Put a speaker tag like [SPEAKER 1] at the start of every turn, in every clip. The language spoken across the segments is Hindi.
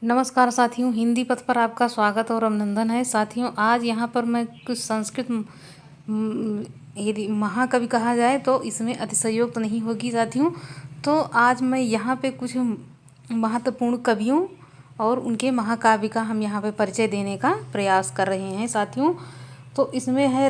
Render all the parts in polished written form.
[SPEAKER 1] नमस्कार साथियों, हिंदी पथ पर आपका स्वागत और अभिनंदन है। साथियों, आज यहाँ पर मैं कुछ संस्कृत यदि महाकवि कहा जाए तो इसमें अतिशयोक्ति नहीं होगी साथियों। तो आज मैं यहाँ पे कुछ महत्वपूर्ण कवियों और उनके महाकाव्य का हम यहाँ पे परिचय देने का प्रयास कर रहे हैं साथियों। तो इसमें है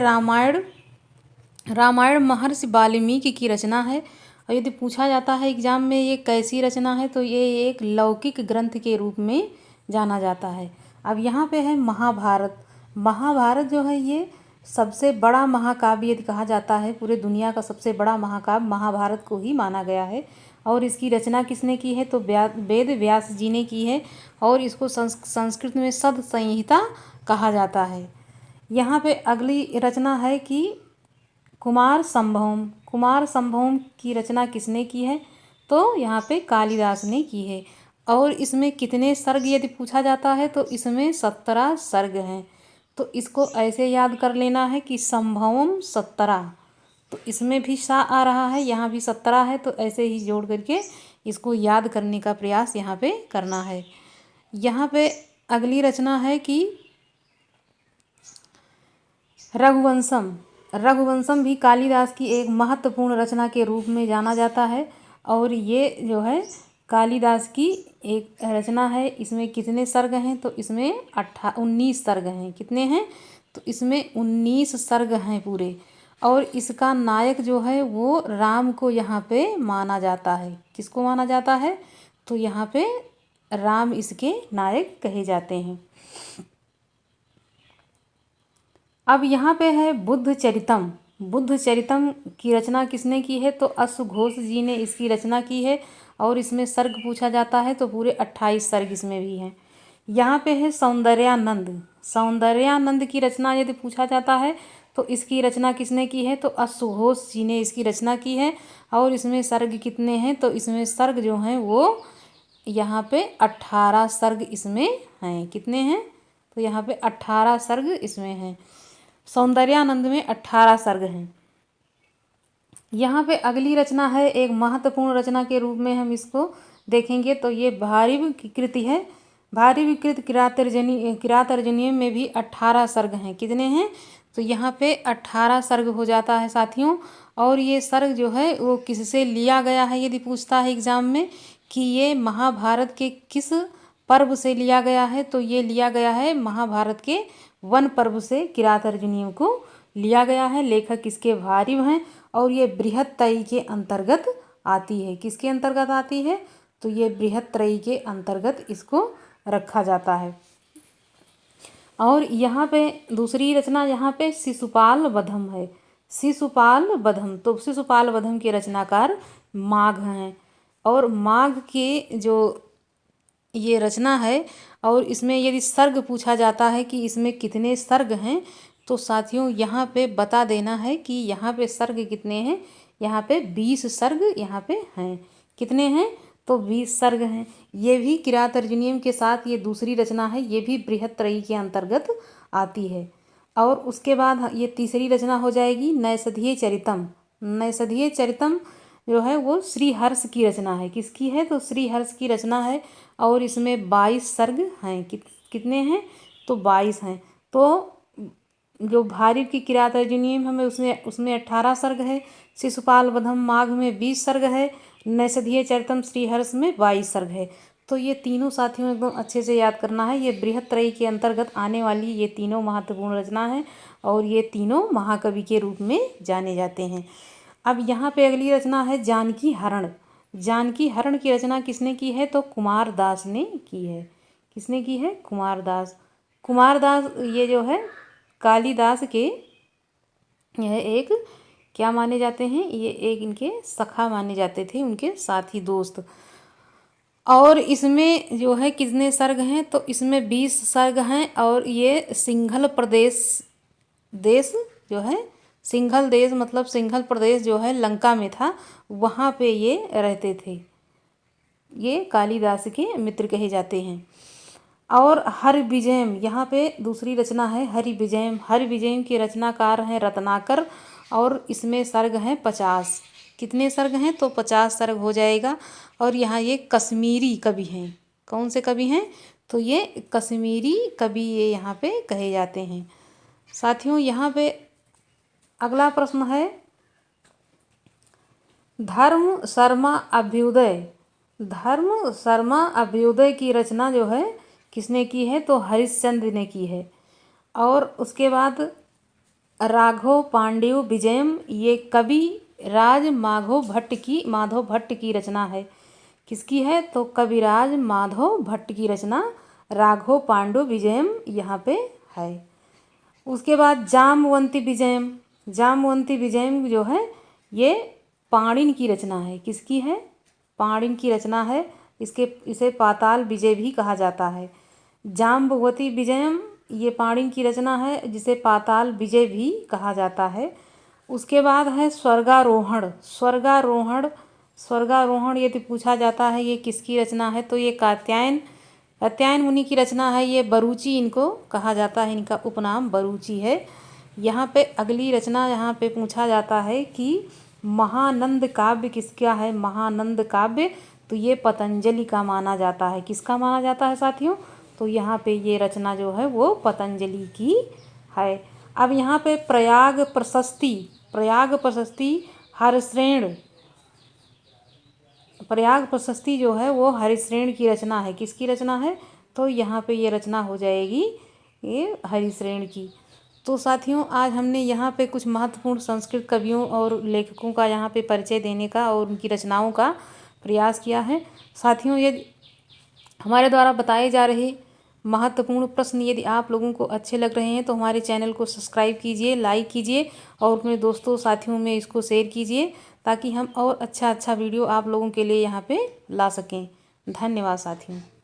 [SPEAKER 1] रामायण महर्षि वाल्मीकि की रचना है। और यदि पूछा जाता है एग्जाम में ये कैसी रचना है, तो ये एक लौकिक ग्रंथ के रूप में जाना जाता है। अब यहाँ पे है महाभारत। महाभारत जो है ये सबसे बड़ा महाकाव्य यदि कहा जाता है, पूरे दुनिया का सबसे बड़ा महाकाव्य महाभारत को ही माना गया है। और इसकी रचना किसने की है, तो वेद व्यास जी ने की है। और इसको संस्कृत में सद संहिता कहा जाता है। यहाँ पे अगली रचना है कि कुमार संभवम की रचना किसने की है, तो यहाँ पे कालिदास ने की है। और इसमें कितने सर्ग यदि पूछा जाता है तो इसमें 17 सर्ग हैं। तो इसको ऐसे याद कर लेना है कि संभवम 17, तो इसमें भी सा आ रहा है, यहाँ भी 17 है। तो ऐसे ही जोड़ करके इसको याद करने का प्रयास यहाँ पे करना है। यहाँ पे अगली रचना है कि रघुवंशम भी कालिदास की एक महत्वपूर्ण रचना के रूप में जाना जाता है। और ये जो है कालिदास की एक रचना है। इसमें कितने सर्ग हैं, तो इसमें 19 सर्ग हैं। कितने हैं, तो इसमें 19 सर्ग हैं पूरे। और इसका नायक जो है वो राम को यहाँ पे माना जाता है। किसको माना जाता है, तो यहाँ पे राम इसके नायक कहे जाते हैं। अब यहाँ पे है बुद्ध चरितम की रचना किसने की है, तो अश्वघोष जी ने इसकी रचना की है। और इसमें सर्ग पूछा जाता है तो पूरे 28 सर्ग इसमें भी हैं। यहाँ पे है सौंदर्यानंद की रचना यदि पूछा जाता है तो इसकी रचना किसने की है, तो अश्वघोष जी ने इसकी रचना की है। और इसमें सर्ग कितने हैं, तो इसमें सर्ग जो हैं वो यहाँ पे 18 सर्ग इसमें हैं। कितने हैं, तो यहाँ पे 18 सर्ग इसमें हैं। सौंदर्यानंद में 18 सर्ग हैं। यहाँ पे अगली रचना है, एक महत्वपूर्ण रचना के रूप में हम इसको देखेंगे तो ये भारिव की कृति है। भारिव कृत किरातर्जनीय में भी 18 सर्ग हैं। कितने हैं, तो यहाँ पे 18 सर्ग हो जाता है साथियों। और ये सर्ग जो है वो किससे लिया गया है, यदि पूछता है एग्जाम में कि ये महाभारत के किस पर्व से लिया गया है, तो ये लिया गया है महाभारत के वन पर्व से किरातार्जुनीय को लिया गया है। लेखक इसके भारिव हैं। और ये बृहत्त्रयी के अंतर्गत आती है। किसके अंतर्गत आती है, तो ये बृहत्त्रयी के अंतर्गत इसको रखा जाता है। और यहाँ पे दूसरी रचना यहाँ पे शिशुपाल वधम है। शिशुपाल वधम के रचनाकार माघ हैं। और माघ के जो ये रचना है, और इसमें यदि सर्ग पूछा जाता है कि इसमें कितने सर्ग हैं, तो साथियों यहाँ पे बता देना है कि यहाँ पे सर्ग कितने हैं। यहाँ पे 20 सर्ग यहाँ पे हैं। कितने हैं, तो 20 सर्ग हैं। ये भी किरातार्जुनीय के साथ ये दूसरी रचना है, ये भी बृहत्त्रयी के अंतर्गत आती है। और उसके बाद ये तीसरी रचना हो जाएगी नैषधीय चरितम जो है वो श्रीहर्ष की रचना है। किसकी है, तो श्रीहर्ष की रचना है। और इसमें 22 सर्ग हैं। कितने हैं, तो 22 हैं। तो जो भारिव की किरातार्जुनीय हमें उसमें 18 सर्ग है। शिशुपाल वधम माघ में 20 सर्ग है। नैषधीय चरितम श्रीहर्ष में 22 सर्ग है। तो ये तीनों साथियों एकदम अच्छे से याद करना है। ये बृहत्त्रयी के अंतर्गत आने वाली ये तीनों महत्वपूर्ण रचना है। और ये तीनों महाकवि के रूप में जाने जाते हैं। अब यहाँ पे अगली रचना है जानकी हरण की रचना किसने की है, तो कुमारदास ने की है। किसने की है, कुमारदास ये जो है कालिदास के यह एक क्या माने जाते हैं, ये एक इनके सखा माने जाते थे, उनके साथी दोस्त। और इसमें जो है कितने सर्ग हैं, तो इसमें 20 सर्ग हैं। और ये सिंघल देश जो है, सिंघल देश मतलब सिंघल प्रदेश जो है लंका में था, वहाँ पे ये रहते थे। ये कालिदास के मित्र कहे जाते हैं। और हरिविजयम, यहाँ पे दूसरी रचना है हरिविजयम के रचनाकार हैं रत्नाकर। और इसमें सर्ग हैं 50। कितने सर्ग हैं, तो 50 सर्ग हो जाएगा। और यहाँ ये कश्मीरी कवि हैं। कौन से कवि हैं, तो ये कश्मीरी कवि ये यहाँ पे कहे जाते हैं। साथियों यहाँ पे अगला प्रश्न है, धर्म शर्मा अभ्युदय। धर्म शर्मा अभ्युदय की रचना जो है किसने की है? तो हरिश्चंद्र ने की है। और उसके बाद राघव पांड्य विजयम, ये कवि राज माधव भट्ट की रचना है। किसकी है? तो कविराज माधव भट्ट की रचना राघव पांड्य विजयम यहाँ पे है। उसके बाद जामवंती विजयम। जामवंती विजयम जो है ये पाणिनि की रचना है। किसकी है? पाणिनि की रचना है। इसे पाताल विजय भी कहा जाता है। जाम्बवती विजयम ये पाणिनि की रचना है, जिसे पाताल विजय भी कहा जाता है। उसके बाद है स्वर्गारोहण। स्वर्गारोहण यदि पूछा जाता है ये किसकी रचना है? तो ये कात्यायन मुनि की रचना है। ये बरूची इनको कहा जाता है, इनका उपनाम बरूची है। यहाँ पे अगली रचना यहाँ पे पूछा जाता है कि महानंद काव्य किसका है? महानंद काव्य तो ये पतंजलि का माना जाता है। किसका माना जाता है साथियों? तो यहाँ पे ये रचना जो है वो पतंजलि की है। अब यहाँ पे प्रयाग प्रशस्ति हरिश्रेण, प्रयाग प्रशस्ति जो है वो हरिश्रेण की रचना है। किसकी रचना है? तो यहाँ पे ये रचना हो जाएगी ये हरिश्रेण की। तो साथियों आज हमने यहाँ पे कुछ महत्वपूर्ण संस्कृत कवियों और लेखकों का यहाँ पे परिचय देने का और उनकी रचनाओं का प्रयास किया है। साथियों ये हमारे द्वारा बताए जा रहे महत्वपूर्ण प्रश्न यदि आप लोगों को अच्छे लग रहे हैं तो हमारे चैनल को सब्सक्राइब कीजिए, लाइक कीजिए और अपने दोस्तों साथियों में इसको शेयर कीजिए, ताकि हम और अच्छा वीडियो आप लोगों के लिए यहाँ पे ला सकें। धन्यवाद साथियों।